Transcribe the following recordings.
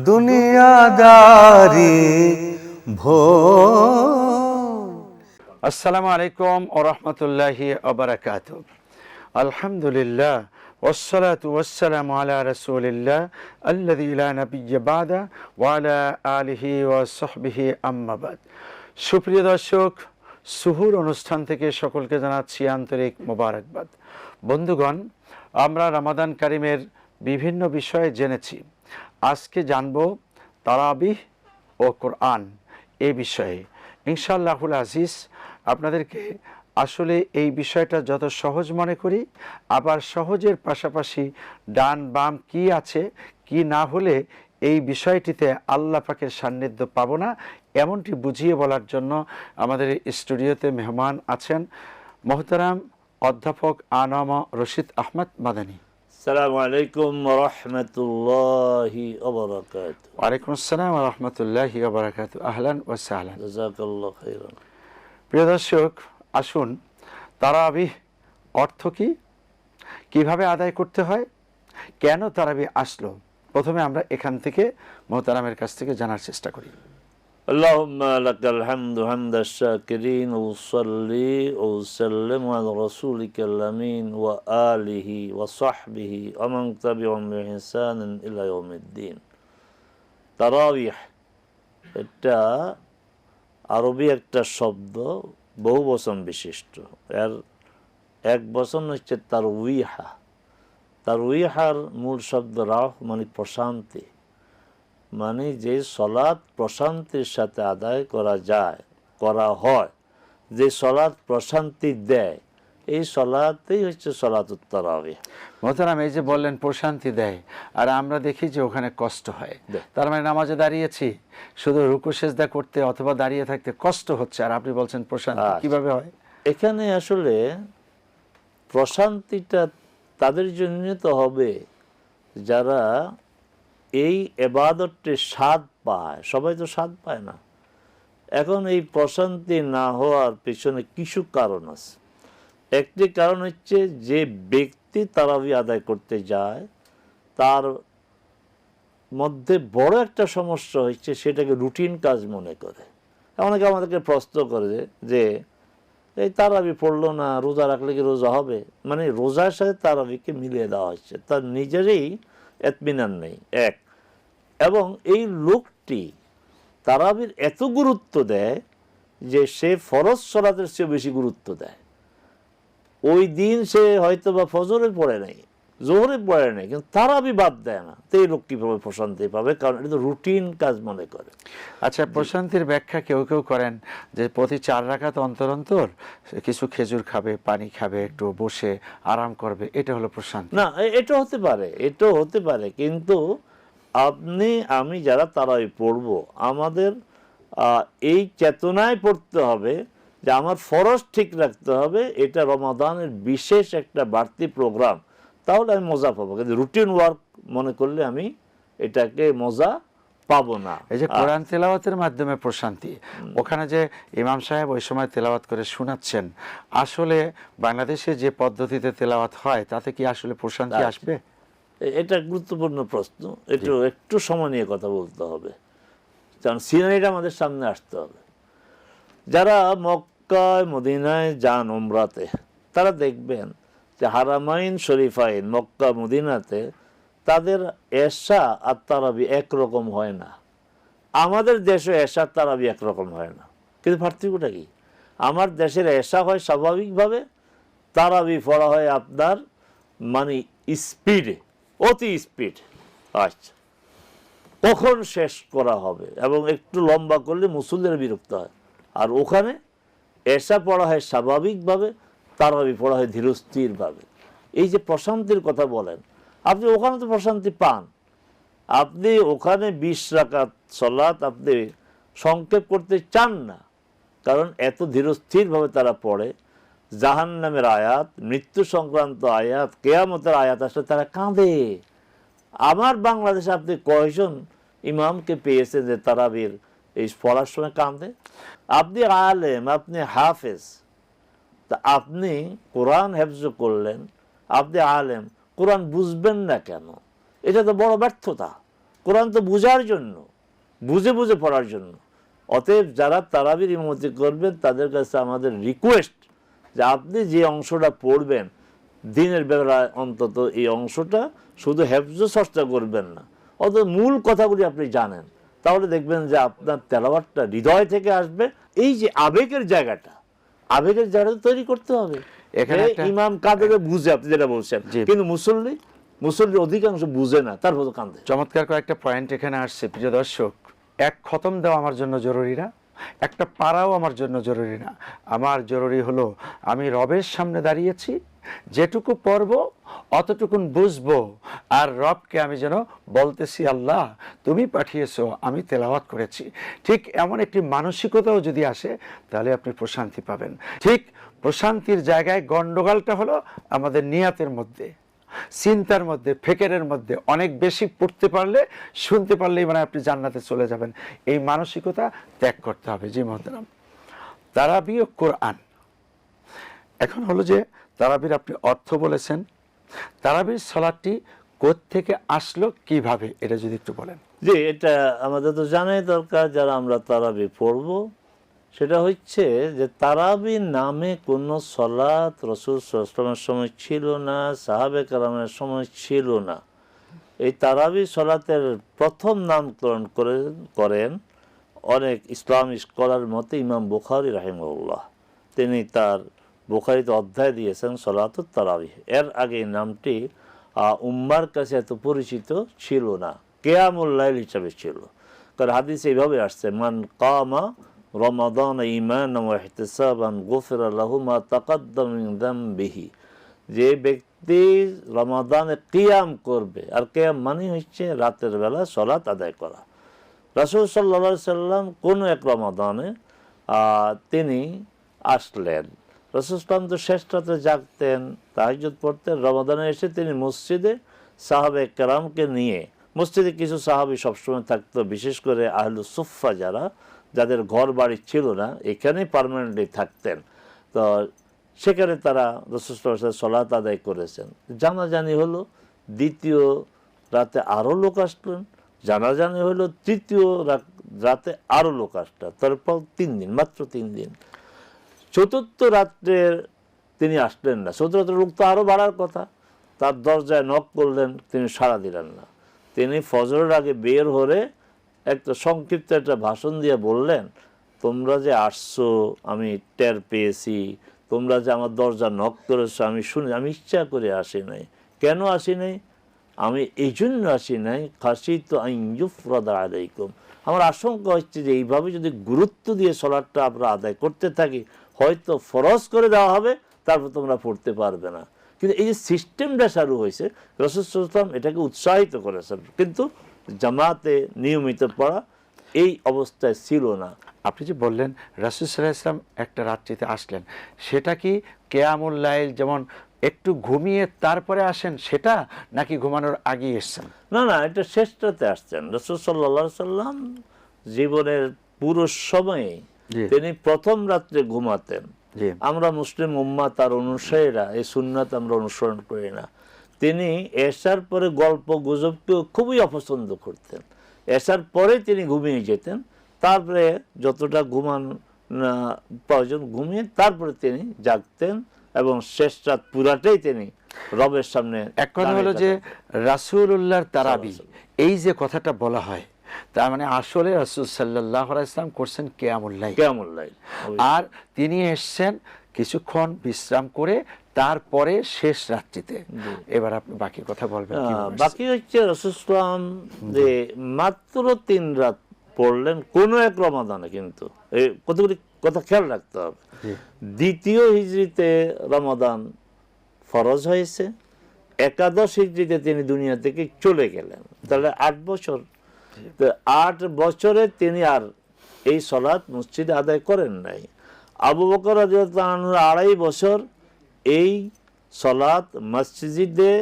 দুনিয়াদারি ভোর। আসসালামু আলাইকুম ওয়া রাহমাতুল্লাহি ওয়া বারাকাতুহু। আলহামদুলিল্লাহ ওয়াসসালাতু ওয়াসসালামু আলা রাসূলিল্লাহ আল্লাযী লা নাবিয়্যা বা'দা ওয়া আলা আলিহি ওয়া সাহবিহি আম্মা বাদ। সুপ্রিয় দর্শক, সুহুর অনুষ্ঠান থেকে সকলকে জানাচ্ছি আন্তরিক মোবারকবাদ। বন্ধুগণ, আমরা রমাদান কারিমের বিভিন্ন বিষয়ে জেনেছি। আজকে জানব তারাবিহ ও কোরআন এই বিষয়ে। ইনশাআল্লাহুল আজিজ, আপনাদেরকে আসলে এই বিষয়টা যত সহজ মনে করি, আবার সহজের পাশাপাশি ডান বাম কি আছে কি না হলে এই বিষয়টিতে আল্লাহ পাকের সান্নিধ্য পাবো না, এমনটি বুঝিয়ে বলার জন্য আমাদের স্টুডিওতে মেহমান আছেন মোহতারাম অধ্যাপক আনামা রশিদ আহমদ মাদানী। আসসালামু আলাইকুম ওয়া রাহমাতুল্লাহি ওয়া বারাকাতুহু। ওয়ালাইকুম আসসালাম ওয়া রাহমাতুল্লাহি ওয়া বারাকাতুহু। আহলান ওয়া সাহলান। জাযাকাল্লাহু খাইরান। প্রিয় দর্শক, আসুন তারাবিহ অর্থ কি, কিভাবে আদায় করতে হয়, কেন তারাবিহ আসলো, প্রথমে আমরা এখান থেকে মোহতারামের কাছ থেকে জানার চেষ্টা করি। আল্লাহুম্মা লাকাল হামদু হামদাশ শাকিরিন ওয়া সাল্লি ওয়া সাল্লিম আলা রাসূলিকাল আমিন ওয়া আলিহি ওয়া সাহবিহি ওয়া মান তাবি'আহুম বিইহসানিন ইলা ইয়াউমিদ্দিন। তারাবিহ এটা আরবি একটা শব্দ, বহু বচন বিশিষ্ট। এর এক বচন হচ্ছে তারউইহা। তারউইহার মূল শব্দ রাহ, মানে প্রশান্তি, মানে যে সলাৎ প্রশান্তির সাথে আদায় করা হয়, যে সলাৎ প্রশান্তি দেয়, এই সলাতেই হচ্ছে সলাতুত তারাবিহ। মোহতারাম, এই যে বললেন প্রশান্তি দেয়, আর আমরা দেখি যে ওখানে কষ্ট হয়, তার মানে নামাজে দাঁড়িয়েছি, শুধু রুকু সেজদা করতে অথবা দাঁড়িয়ে থাকতে কষ্ট হচ্ছে, আর আপনি বলছেন প্রশান্তি, কিভাবে হয়? এখানে আসলে প্রশান্তিটা তাদের জন্য তো হবে যারা এই এবাদতটির স্বাদ পায়। সবাই তো স্বাদ পায় না। এখন এই প্রশান্তি না হওয়ার পিছনে কিছু কারণ আছে। একটি কারণ হচ্ছে যে ব্যক্তি তারাবি আদায় করতে যায় তার মধ্যে বড় একটা সমস্যা হচ্ছে সেটাকে রুটিন কাজ মনে করে। অনেকে আমাদেরকে প্রশ্ন করে যে এই তারাবি পড়লো না, রোজা রাখলে কি রোজা হবে? মানে রোজার সাথে তারাবিকে মিলিয়ে দেওয়া হচ্ছে, তার নিজেরই এতমিনান নেই এক। এবং এই লোকটি তারাবির এত গুরুত্ব দেয় যে সে ফরজ সালাতের চেয়ে বেশি গুরুত্ব দেয়। ওই দিন সে হয়তো বা ফজরে পড়ে নাই, জোহরে পড়ে নাই, কিন্তু তারাবি বাদ দেয় না। তো এই লোক কীভাবে প্রশান্তি পাবে? কারণ এটা তো রুটিন কাজ মনে করে। আচ্ছা, প্রশান্তির ব্যাখ্যা কেউ কেউ করেন যে প্রতি 4 রাকাত অন্তর অন্তর কিছু খেজুর খাবে, পানি খাবে, একটু বসে আরাম করবে, এটা হলো প্রশান্তি। না, এটা হতে পারে, এটাও হতে পারে, কিন্তু আমি যারা তারাই পড়ব, আমাদের এই চেতনায় পড়তে হবে যে আমার ফরজ ঠিক রাখতে হবে। এটা রমাদানের বিশেষ একটা বাড়তি প্রোগ্রাম, তাহলে আমি মজা পাবো। কিন্তু রুটিন ওয়ার্ক মনে করলে আমি এটাকে মজা পাবো না। এই যে কোরআন তেলাওয়াতের মাধ্যমে প্রশান্তি, ওখানে যে ইমাম সাহেব ওই সময় তেলাওয়াত করে শোনাচ্ছেন, আসলে বাংলাদেশে যে পদ্ধতিতে তেলাওয়াত হয় তাতে কি আসলে প্রশান্তি আসবে? এটা গুরুত্বপূর্ণ প্রশ্ন। একটু সময় নিয়ে কথা বলতে হবে, কারণ সিনারিটা আমাদের সামনে আসতে হবে। যারা মক্কায় মদিনায় যান উমরাতে, তারা দেখবেন যে হারামাইন শরীফাইন মক্কা মদিনাতে তাদের এশা আর তারাবি একরকম হয় না। আমাদের দেশে এশা তারাবি একরকম হয় না, কিন্তু পার্থক্যটা কি? আমার দেশের এশা হয় স্বাভাবিকভাবে, তারাবি পড়া হয় আপনার মানে স্পিডে, অতি স্পিড। আচ্ছা, কখন শেষ করা হবে এবং একটু লম্বা করলে মুসল্লিরা বিরক্ত হয়। আর ওখানে এশা পড়া হয় স্বাভাবিকভাবে, তারাবি পড়া হয় ধীরস্থিরভাবে। এই যে প্রশান্তির কথা বলেন, আপনি ওখানে তো প্রশান্তি পান। আপনি ওখানে 20 রাকাত সালাত আপনি সংক্ষেপ করতে চান না, কারণ এত ধীরস্থিরভাবে তারা পড়ে। জাহান্নামের আয়াত, মৃত্যু সংক্রান্ত আয়াত, কিয়ামতের আয়াত আসলে তারা কাঁদে। আমার বাংলাদেশে আপনি কয়জন ইমামকে পেয়েছেন যে তারাবির এই পড়ার সময় কাঁদে? আপনি আলেম, আপনি হাফেজ, তা আপনি কোরআন হেফজ করলেন, আপনি আলেম, কোরআন বুঝবেন না কেন? এটা তো বড় ব্যর্থতা। কোরআন তো বোঝার জন্য, বুঝে বুঝে পড়ার জন্য। অতএব যারা তারাবির ইমামতি করবেন তাদের কাছে আমাদের রিকোয়েস্ট যে আপনি যে অংশটা পড়বেন দিনের বেলায় অন্তত এই অংশটা শুধু হেফজ চর্চা করবেন না, অথবা মূল কথাগুলি আপনি জানেন, তাহলে দেখবেন যে আপনার তেলাওয়াতটা হৃদয় থেকে আসবে। এই যে আবেগের জায়গাটা তৈরি করতে হবে। এখানে ইমাম কাঁদে বুঝে, আপনি যেটা বলছেন, কিন্তু মুসল্লি অধিকাংশ বুঝে না, তারপর কাঁদে। চমৎকার কয়েকটা পয়েন্ট এখানে আসছে প্রিয় দর্শক। এক খতম দেওয়া আমার জন্য জরুরি না, একটা পারাও আমার জন্য জরুরি না। আমার জরুরি হলো আমি রবের সামনে দাঁড়িয়েছি, যেটুকু পড়ব অতটুকুন বুঝবো, আর রবকে আমি যেন বলতেছি আল্লাহ তুমি পাঠিয়েছো, আমি তেলাওয়াত করেছি। ঠিক এমন একটি মানসিকতাও যদি আসে তাহলে আপনি প্রশান্তি পাবেন। ঠিক প্রশান্তির জায়গায় গন্ডগোলটা হলো আমাদের নিয়াতের মধ্যে, চিন্তার মধ্যে, ফেকেরের মধ্যে। অনেক বেশি পড়তে পারলে, শুনতে পারলেই মানে আপনি জান্নাতে চলে যাবেন, এই মানসিকতা ত্যাগ করতে হবে। জি মোহতারাম, তারাবি ও কোরআন। এখন হলো যে তারাবির আপনি অর্থ বলেছেন, তারাবির সালাতটি কোত্থেকে আসলো, কিভাবে, এটা যদি একটু বলেন। যে এটা আমাদের তো জানাই দরকার যারা আমরা তারাবি পড়ব, সেটা হচ্ছে যে তারাবি নামে কোনো সলাত রাসূল সাল্লাল্লাহু আলাইহি ওয়াসাল্লামের সময় ছিল না, সাহাবে কেরামের সময় ছিল না। এই তারাবি সলাতের প্রথম নামকরণ করেন অনেক ইসলামী স্কলার মতে ইমাম বুখারী রাহিমাহুল্লাহ। তিনি তার বুখারীতে অধ্যায় দিয়েছেন সলাতুত তারাবিহ। এর আগে এই নামটি উম্মার কাছে এত পরিচিত ছিল না, কিয়ামুল লাইল হিসাবে ছিল। কারণ হাদিসে এইভাবে আসছে, মান কামা রমাদান ঈমানান ওয়া ইহতিসাবান গুফিরা লাহু মা তাকাদ্দামা মিন যামবিহি। যে ব্যক্তি রমাদানে কিয়াম করবে, আর কিয়াম মানে হচ্ছে রাতের বেলা সলাত আদায় করা। রাসূল সাল্লাল্লাহু আলাইহি সাল্লাম কোন এক রমাদানে তিনি আসলেন। রাসূল সাল্লাম তো শেষ রাতে জাগতেন, তাহাজ্জুদ পড়তেন। রমাদানে এসে তিনি মসজিদে সাহাবে কেরামকে নিয়ে, মসজিদে কিছু সাহাবী সবসময় থাকতো, বিশেষ করে আহলু সুফফা যাদের ঘর বাড়ি ছিল না, এখানেই পার্মানেন্টলি থাকতেন। তো সেখানে তারা রাসূল সাল্লাল্লাহু আলাইহি ওয়াসাল্লাম সালাত আদায় করেছেন। জানাজানি হলো, দ্বিতীয় রাতে আরও লোক আসলেন, জানাজানি হলো, তৃতীয় রাতে আরও লোক আসলেন। তারপর 3 দিন, মাত্র 3 দিন। চতুর্থ রাত্রে তিনি আসলেন না। চতুর্থ রাত্রে লোক তো আরও বাড়ার কথা। তার দরজায় নক করলেন, তিনি সাড়া দিলেন না। তিনি ফজরের আগে বের হয়ে একটা সংক্ষিপ্ত একটা ভাষণ দিয়ে বললেন, তোমরা যে আসছো আমি টের পেয়েছি, তোমরা যে আমার দরজা নক করেছো আমি শুনি, আমি ইচ্ছা করে আসি নাই। কেন আসি নাই? আমি এই জন্য আসি নাই, খাশিতু আন ইউফরাদা আলাইকুম। আমার আশঙ্কা হচ্ছে যে এইভাবে যদি গুরুত্ব দিয়ে সলাৎটা আমরা আদায় করতে থাকি, হয়তো ফরজ করে দেওয়া হবে, তারপর তোমরা পড়তে পারবে না। কিন্তু এই যে সিস্টেমটা চালু হয়েছে, রাসূল সাল্লাল্লাহু আলাইহি ওয়াসাল্লাম এটাকে উৎসাহিত করেছেন, কিন্তু জামাতে নিয়মিত পড়া এই অবস্থায় ছিল না। আপনি যে বললেন রাসূল সাল্লাল্লাহু আলাইহি ওয়াসাল্লাম একটা রাত্রিতে আসলেন, সেটা কি কিয়ামুল লাইল যেমন একটু ঘুমিয়ে তারপরে আসেন সেটা, নাকি ঘুমানোর আগে এসেছেন? না, এটা শেষ রাতে আসছেন। রাসূল সাল্লাল্লাহু আলাইহি ওয়াসাল্লাম জীবনের পুরো সময়ে তিনি প্রথম রাত্রে ঘুমাতেন। আমরা মুসলিম উম্মাহ তার অনুসারীরা এই সুন্নাত আমরা অনুসরণ করি না। তিনি এশার পরে গল্প গুজবকে খুবই অপছন্দ করতেন। এশার পরে তিনি ঘুমিয়ে যেতেন, তারপরে যতটা ঘুমান প্রয়োজন ঘুমিয়ে তারপরে তিনি জাগতেন, এবং শেষ রাত পুরাটাই তিনি রবের সামনে। এক কথা হলো যে রাসূলুল্লাহর তারাবি, এই যে কথাটা বলা হয়, তার মানে আসলে রাসূল সাল্লাল্লাহু আলাইহি ওয়াসাল্লাম করছেন কিয়ামুল লাইল, আর তিনি এসেছেন কিছুক্ষণ বিশ্রাম করে তারপরে শেষ রাত্রিতে। এবার আপনি বাকি কথা বলবেন। বাকি হচ্ছে রাসূল সাল্লাম যে মাত্র 3 রাত পড়লেন কোন এক রমাদানে, কিন্তু এই কতগুলি কথা খেয়াল রাখতে হবে। দ্বিতীয় হিজরিতে রমাদান ফরজ হয়েছে, একাদশ হিজরিতে তিনি দুনিয়া থেকে চলে গেলেন, তাহলে 8 বছর। 8 বছরে তিনি আর এই সলাৎ মসজিদে আদায় করেন নাই। আবু বকর রাদিয়াল্লাহু আনহু 2.5 বছর এই সলাৎ মসজিদে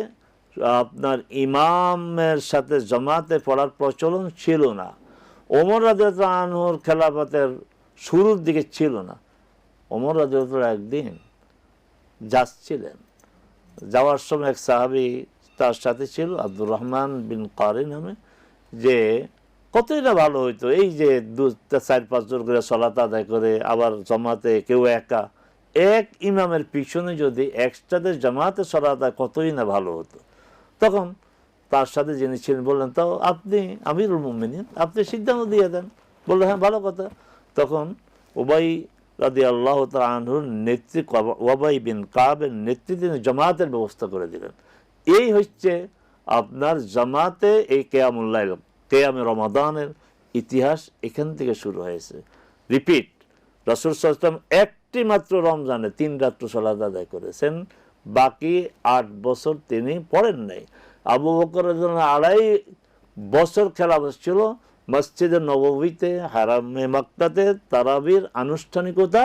আপনার ইমামের সাথে জামাতে পড়ার প্রচলন ছিল না। ওমর রাদিয়াল্লাহু আনহুর খেলাফতের শুরুর দিকে ছিল না। ওমর রাদিয়াল্লাহু আনহু একদিন যাচ্ছিলেন, যাওয়ার সময় এক সাহাবী তার সাথে ছিল, আব্দুর রহমান বিন কারি নামে যে কতই না ভালো হইতো এই যে 4-5 জন করে সালাত আদায় করে আবার জামাতে কেউ একা, এক ইমামের পিছনে যদি একসাথে জামাতে সালাত আদায় কতই না ভালো হতো। তখন তার সাথে যিনি ছিলেন বললেন, তো আপনি আমিরুল মুমিনিন, আপনি সিদ্ধান্ত দিয়ে দেন। বললো হ্যাঁ ভালো কথা। তখন উবাই রাদিয়াল্লাহু তাআলা আনহুর নেতৃত্বে, উবাই বিন কাবের নেতৃত্বে জামাতের ব্যবস্থা করে দিলেন। এই হচ্ছে আপনার জামাতে এই কিয়ামুল লাইল, কিয়ামে রমাদানের ইতিহাস এখান থেকে শুরু হয়েছে। রিপিট, রাসূল সাল্লাল্লাহু আলাইহি ওয়াসাল্লাম একটি মাত্র রমজানে 3 রাত্র সালাত আদায় করেছেন, বাকি 8 বছর তিনি পড়েন নাই। আবু বকরের জন্য 2.5 বছর খেলাফত ছিল, মসজিদে নববীতে হারামে মক্কাতে তারাবির আনুষ্ঠানিকতা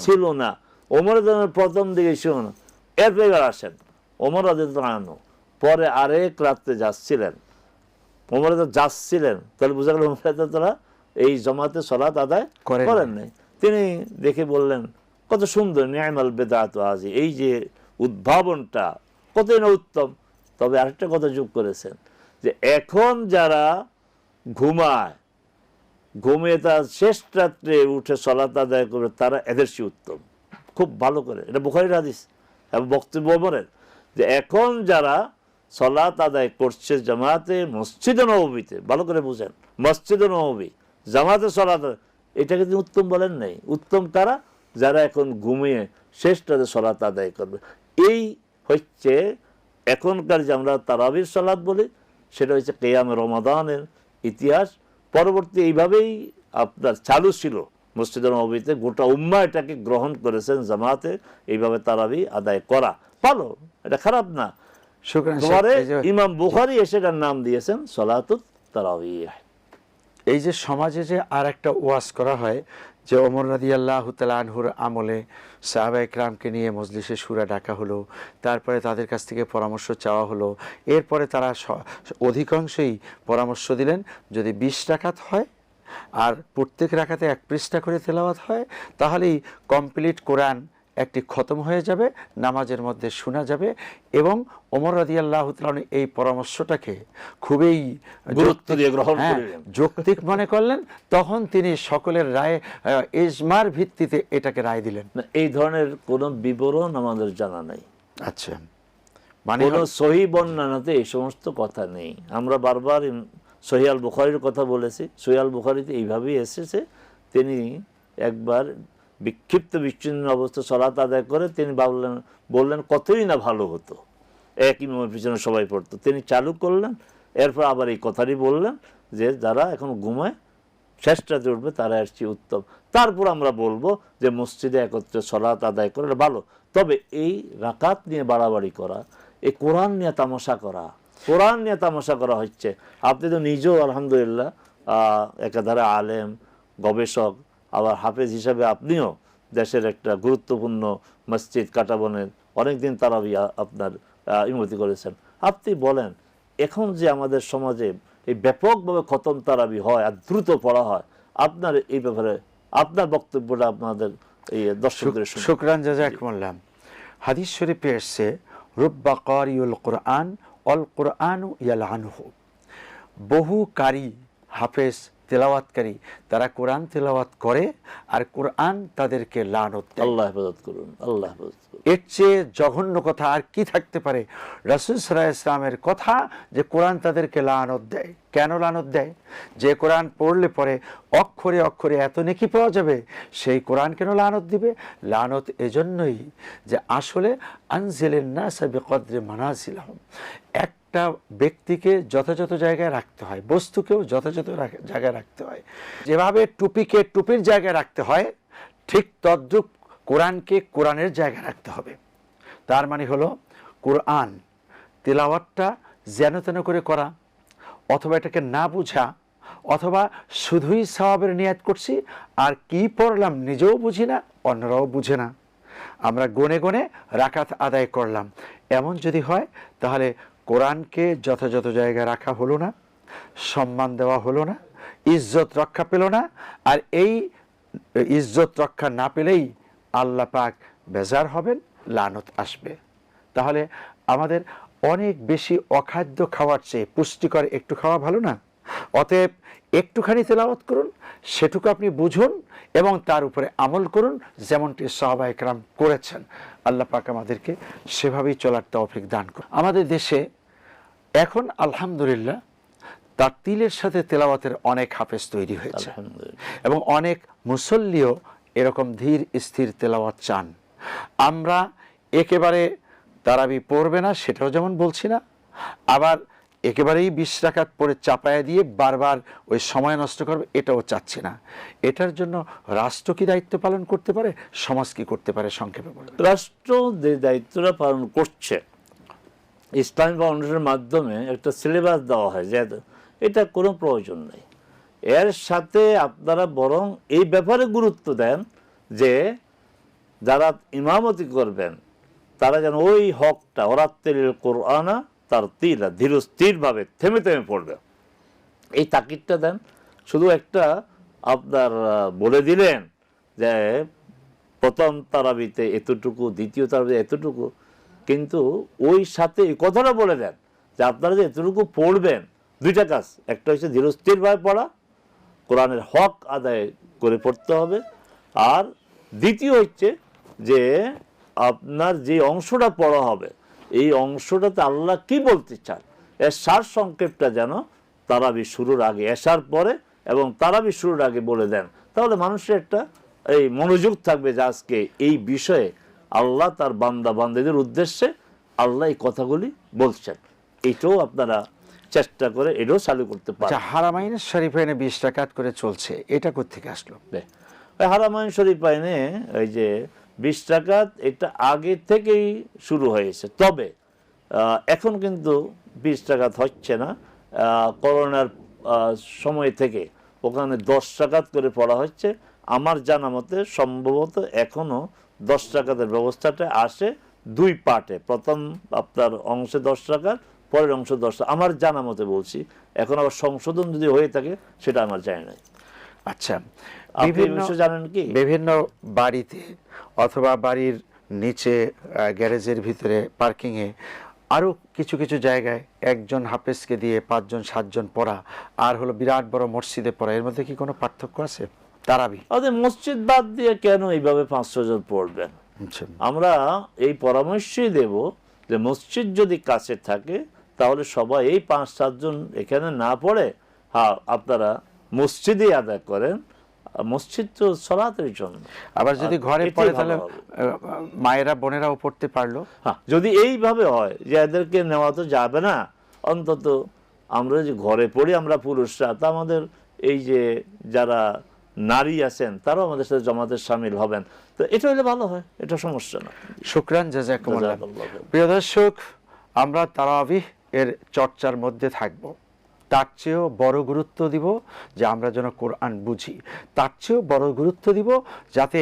ছিল না। ওমরের জন্য প্রথম দিকে ছিল না। এরপর এবার আসেন ওমর রাদিয়াল্লাহু আনহু, পরে আরেক রাত্রে যাচ্ছিলেন, ওমর যাচ্ছিলেন, তাহলে বোঝা গেল ওমর রাদিয়াল্লাহু এই জামাতে সালাত আদায় করেন নাই। তিনি দেখে বললেন, কত সুন্দর, নি'মাল বিদআতু হাযি, এই যে উদ্ভাবনটা কতই না উত্তম। তবে আরেকটা কথা যোগ করেছেন যে এখন যারা ঘুমায়, ঘুমিয়ে তার শেষ রাত্রে উঠে সালাত আদায় করবে, তারা এদের চেয়ে উত্তম। খুব ভালো করে, এটা বুখারীর হাদিস এবং বক্তব্য ওমরের, যে এখন যারা সালাত আদায় করছে জামাতে মসজিদে নববীতে, ভালো করে বুঝেন, মসজিদে নববী জামাতে সালাত, এটাকে তিনি উত্তম বলেন নাই। উত্তম তারা যারা এখন ঘুমিয়ে শেষ রাতে সালাত আদায় করবে। এই হচ্ছে এখনকার যে আমরা তারাবির সালাত বলি, সেটা হচ্ছে কিয়ামে রমাদানের ইতিহাস। পরবর্তী এইভাবেই আপনার চালু ছিল মসজিদে নববীতে, গোটা উম্মাহ এটাকে গ্রহণ করেছেন জামাতে এইভাবে তারাবি আদায় করা। ভালো, এটা খারাপ না। পরে ইমাম বুখারী এসে এটার নাম দিয়েছেন সালাতুত তারাবিহ। এই যে সমাজে যে আর একটা ওয়াজ করা হয় যে ওমর রাদিয়াল্লাহু তাআলা আনহুর আমলে সাহাবায়ে কেরামকে নিয়ে মজলিসে শুরা ডাকা হলো, তারপরে তাদের কাছ থেকে পরামর্শ চাওয়া হলো, এরপরে তারা অধিকাংশই পরামর্শ দিলেন যদি 20 রাকাত হয় আর প্রত্যেক রাকাতে 1 পৃষ্ঠা করে তেলাওয়াত হয়, তাহলেই কমপ্লিট কোরআন একটি খতম হয়ে যাবে, নামাজের মধ্যে শোনা যাবে। এবং ওমর রাদিয়াল্লাহু তাআলা এই পরামর্শটাকে খুবই গুরুত্ব দিয়ে গ্রহণ করলেন, যৌক্তিক মনে করলেন। তখন তিনি সকলের রায়ে ইজমার ভিত্তিতে এটাকে রায় দিলেন। এই ধরনের কোনো বিবরণ আমাদের জানা নাই। আচ্ছা, মানে কোনো সহিহ বর্ণনাতে এই সমস্ত কথা নেই। আমরা বারবার সহিহ আল বুখারীর কথা বলেছি, সহিহ আল বুখারীতে এইভাবেই এসেছে। তিনি একবার বিক্ষিপ্ত বিচ্ছিন্ন অবস্থা সালাত আদায় করে তিনি বললেন কতই না ভালো হতো এক ইমামের পিছনে সবাই পড়তো। তিনি চালু করলেন, এরপর আবার এই কথাটি বললেন যে যারা এখন ঘুমায় শেষ রাতে উঠবে তারা এর চেয়ে উত্তম। তারপর আমরা বলবো যে মসজিদে একত্রে সালাত আদায় করে ভালো। তবে এই রাকাত নিয়ে বাড়াবাড়ি করা, এই কোরআন নিয়ে তামাশা করা, কোরআন নিয়ে তামাশা করা হচ্ছে। আপনি তো নিজেও আলহামদুলিল্লাহ একাধারে আলেম, গবেষক, আবার হাফেজ হিসাবে আপনিও দেশের একটা গুরুত্বপূর্ণ মসজিদ কাটাবনের অনেকদিন তারাবি আপনার ইমামতি করেছেন। আপনি বলেন এখন যে আমাদের সমাজে এই ব্যাপকভাবে খতম তারাবি হয় আর দ্রুত পড়া হয়, আপনার এই ব্যাপারে আপনার বক্তব্যটা আপনাদের এই দর্শকদের শুকরান জাযাকুমুল্লাহ। হাদিস শরীফে এসেছে রুব্বা কারিউল কুরআন অল কুরআনু ইয়ালআনহু, বহু কারি হাফেজ তেলাওয়াতকারী তারা কোরআন তেলাওয়াত করে আর কোরআন তাদেরকে লানত দেয়। আল্লাহ হেফাজত করুন, আল্লাহ হেফাজত করুন। এর চেয়ে জঘন্য কথা আর কি থাকতে পারে? রাসূল সাল্লাল্লাহু আলাইহি ওয়াসাল্লামের কথা যে কোরআন তাদেরকে লানত দেয়। কেন লানত দেয়? যে কোরআন পড়লে পরে অক্ষরে অক্ষরে এত নেকি পাওয়া যাবে, সেই কোরআন কেন লানত দিবে? লানত এজন্যই যে আসলে আনজিলিন নাসা বিকদরি মানাজিলহুম, একটা ব্যক্তিকে যথাযথ জায়গায় রাখতে হয়, বস্তুকেও যথাযথ জায়গায় রাখতে হয়। যেভাবে টুপিকে টুপির জায়গায় রাখতে হয়, ঠিক তদ্রূপ কোরআনকে কোরআনের জায়গায় রাখতে হবে। তার মানে হলো কোরআন তিলাওয়াতটা যেন তেন করে করা, অথবা এটাকে না বুঝা, অথবা শুধুই সওয়াবের নিয়াত করছি আর কি পড়লাম নিজেও বুঝি না, অন্যরাও বুঝে না, আমরা গনে গনে রাকাত আদায় করলাম, এমন যদি হয় তাহলে কোরআনকে যথাযথ জায়গায় রাখা হলো না, সম্মান দেওয়া হলো না, ইজ্জত রক্ষা পেল না। আর এই ইজ্জত রক্ষা না পেলেই আল্লাহ পাক বেজার হবেন, লানত আসবে। তাহলে আমাদের অনেক বেশি অখাদ্য খাওয়ার চেয়ে পুষ্টিকর একটু খাওয়া ভালো না? অতএব একটুখানি তেলাওয়াত করুন, সেটুকু আপনি বুঝুন এবং তার উপরে আমল করুন, যেমনটি সাহাবায়ে কেরাম করেছেন। আল্লাহ পাক আমাদেরকে সেভাবেই চলার তৌফিক দান করুন। আমাদের দেশে এখন আলহামদুলিল্লাহ তারতিলের সাথে তেলাওয়াতের অনেক হাফেজ তৈরি হয়েছে এবং অনেক মুসল্লিও এরকম ধীর স্থির তেলাওয়াত চান। আমরা একেবারে তারাবি পড়বে না সেটাও যেমন বলছি না, আবার একেবারেই 20 রাকাত পড়ে চাপায়া দিয়ে বারবার ওই সময় নষ্ট করবে এটাও চাচ্ছি না। এটার জন্য রাষ্ট্র কি দায়িত্ব পালন করতে পারে, সমাজ কি করতে পারে, সংক্ষেপে বলবেন। রাষ্ট্র যে দায়িত্বটা পালন করছে, ইসলামিক ফাউন্ডেশনের মাধ্যমে একটা সিলেবাস দেওয়া হয় যে এটা কোনো প্রয়োজন নেই। এর সাথে আপনারা বরং এই ব্যাপারে গুরুত্ব দেন যে যারা ইমামতি করবেন তারা যেন ওই হকটা ওরাত্তিল কোরআনা তার তিলা ধীর স্থিরভাবে থেমে থেমে পড়বে, এই তাকিদটা দেন। শুধু একটা আপনার বলে দিলেন যে প্রথম তারাবিতে এতটুকু, দ্বিতীয় তারাবিতে এতটুকু, কিন্তু ওই সাথে এই কথাটা বলে দেন যে আপনারা যে এতটুকু পড়বেন, দুইটা কাজ, একটা হচ্ছে ধীরস্থিরভাবে পড়া, কোরআনের হক আদায় করে পড়তে হবে, আর দ্বিতীয় হচ্ছে যে আপনার যে অংশটা পড়া হবে এই অংশটাতে আল্লাহ কি বলতে চান এর সার সংক্ষেপটা যেন তারাবি শুরুর আগে, এশার পরে এবং তারাবি শুরুর আগে বলে দেন। তাহলে মানুষের একটা এই মনোযোগ থাকবে যে আজকে এই বিষয়ে আল্লাহ তার বান্দা বান্দাদের উদ্দেশ্যে আল্লাহ এই কথাগুলি বলছেন। এটাও আপনারা চেষ্টা করে এটাও চালু করতে পারেন। হারামাইন শরীফাইনে 20 রাকাত করে চলছে, এটা কোত্থেকে আসলো? ওই হারামাইন শরীফাইনে ওই যে 20 রাকাত এটা আগে থেকেই শুরু হয়েছে, তবে এখন কিন্তু 20 রাকাত হচ্ছে না। করোনার সময় থেকে ওখানে 10 রাকাত করে পড়া হচ্ছে। আমার জানা মতে সম্ভবত এখনো 10 রাকাতের ব্যবস্থাটা আসে 2 পার্টে, প্রথম আপনার অংশে 10 রাকাত, পরের অংশ 10। আমার জানা মতে বলছি, এখন আবার সংশোধন যদি হয়ে থাকে সেটা আমার জানি না। আচ্ছা, বিভিন্ন জানেন কি বিভিন্ন বাড়িতে অথবা বাড়ির নিচে গ্যারেজের ভিতরে পার্কিংয়ে আরও কিছু কিছু জায়গায় একজন হাফেজকে দিয়ে 5 জন 7 জন পড়া, আর হলো বিরাট বড় মসজিদে পড়া, এর মধ্যে কি কোনো পার্থক্য আছে? তারাবি আমাদের মসজিদ বাদ দিয়ে কেন এইভাবে 500 জন পড়বেন? আমরা এই পরামর্শই দেব যে মসজিদ যদি কাছে থাকে তাহলে সবাই এই 5-7 জন এখানে না পড়ে হ্যাঁ আপনারা মসজিদে আদায় করেন। মসজিদ তো সালাতের জন্য। আবার যদি ঘরে পড়ে তাহলে মায়েরা বোনেরাও পড়তে পারলো। হ্যাঁ, যদি এইভাবে হয় যে এদেরকে নেওয়া তো যাবে না, অন্তত আমরা যে ঘরে পড়ি আমরা পুরুষরা, তা আমাদের এই যে যারা নারী আছেন তারাও আমাদের সাথে জমাতের শামিল হবেন, তো এটা হলে ভালো হয়, এটা সমস্যা না। শুকরান, জাযাকুমুল্লাহ। প্রিয় দর্শক, আমরা তারাবিহ এর চর্চার মধ্যে থাকব। তার চেয়েও বড় গুরুত্ব দিব যে আমরা যেন কোরআন বুঝি, তার চেয়েও বড় গুরুত্ব দিব যাতে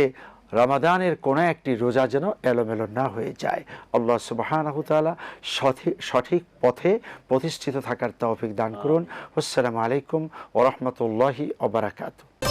রমাদানের কোনো একটি রোজা যেন এলোমেলো না হয়ে যায়। আল্লাহ সুবহানাহু তাআলা সঠিক পথে প্রতিষ্ঠিত থাকার তৌফিক দান করুন। আসসালামু আলাইকুম ওয়া রাহমাতুল্লাহি ওয়া বারাকাতুহু।